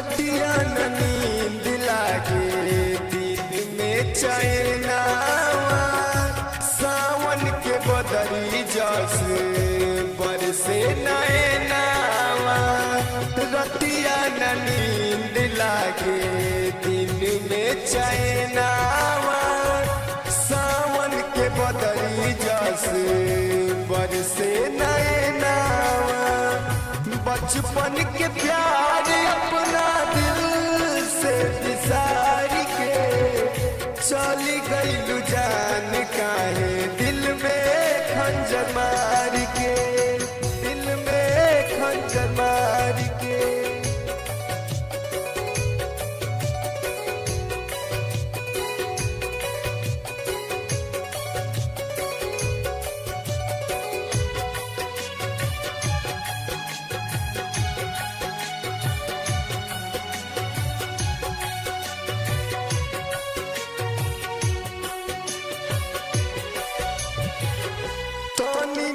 रतिया न नींद लागे दिन में चैनावा सावन के बदरी जस बरसे नैनावा रतिया न नींद लागे दिन में चैनावा सावन के बदरी जस बरसे नैनावा बचपन के प्यार अपना दिल से बिसार के चली गई जान काहे दिल में खंजर मार के दिल में खंजर मार के।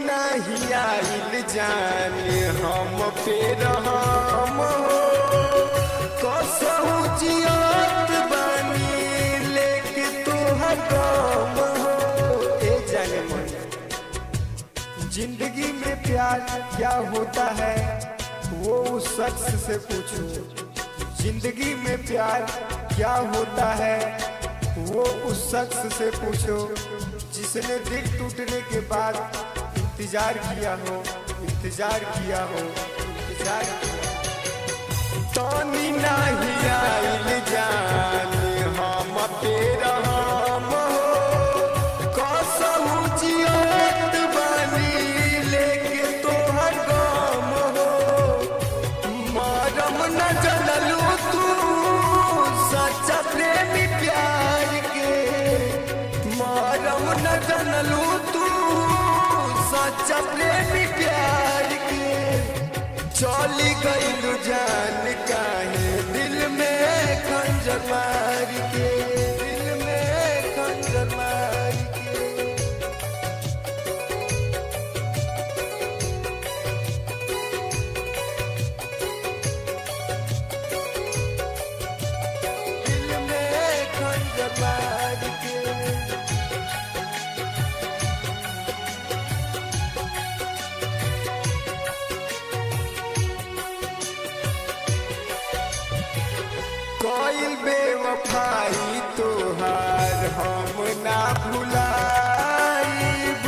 नहीं आइल जान हम फिर हम कसहु जियत बानी लेके तोहर गम हो। ए जाने मन जिंदगी में प्यार क्या होता है वो उस शख्स से पूछो। जिंदगी में प्यार क्या होता है वो उस शख्स से पूछो जिसने दिल टूटने के बाद इंतजार किया हो इंतजार किया हो इंतजार किया। तानी नहीं आइल जान हम तेरा हम हो कसहु जियत बानी लेके तोहर गम हो। मरम न जनलू तू सच्चा प्रेमी प्यार के मरम न जनलू तू सच्चा प्रेमी प्यार के चली गई जान काहे दिल में खंजर मार के दिल में खंजर मार के। दिल में खंजर मार के। कोई बेवफाई तोहार हम ना भुलाइब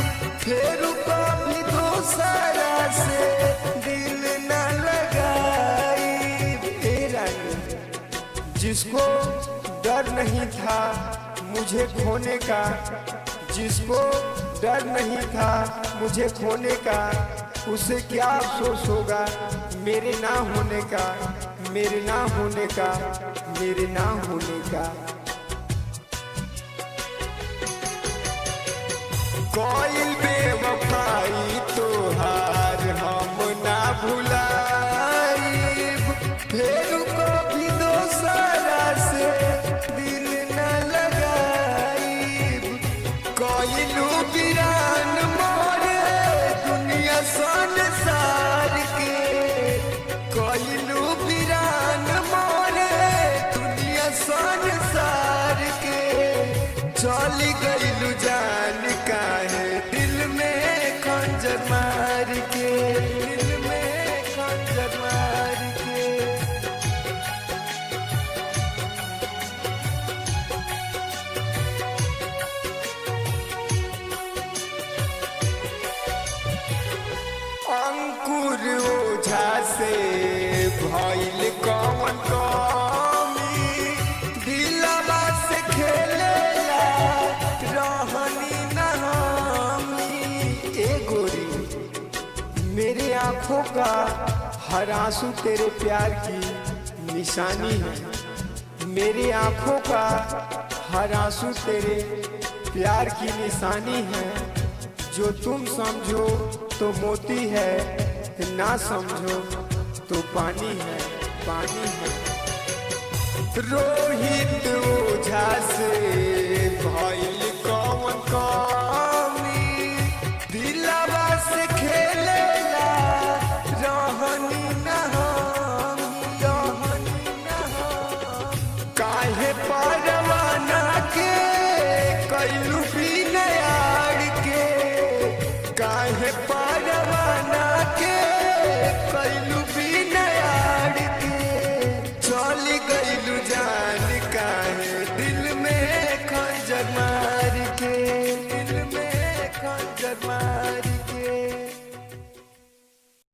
फिर कभी दूसरा से दिल ना लगाइब। जिसको डर नहीं था मुझे खोने का जिसको डर नहीं था मुझे खोने का उसे क्या अफसोस होगा मेरे ना होने का मेरे ना होने का मेरे ना होने का। कोई बेवफाई तोहार हम ना भुलाइब फिर कभी दूसरा से दिल न लगाइब। कोइलू वीरान मोरे दुनिया संसार के कोइलू वीरान मोरे दुनिया संसार के चली गई जान काहे दिल में खंजर मार के दिल में खंजर मार के। अंकुर ओझा से भइल कौन कमी दिलवा से खेलेला रहनी नहामी। ए गोरी मेरे आँखों का हर आंसू तेरे प्यार की निशानी है। मेरे आँखों का हर आंसू तेरे प्यार की निशानी है। जो तुम समझो तो मोती है ना समझो तो पानी है पानी है। रोहित ओझा से भइल कौन कमी दिलवा से खेलेला रहनी नहामी रहनी परवाना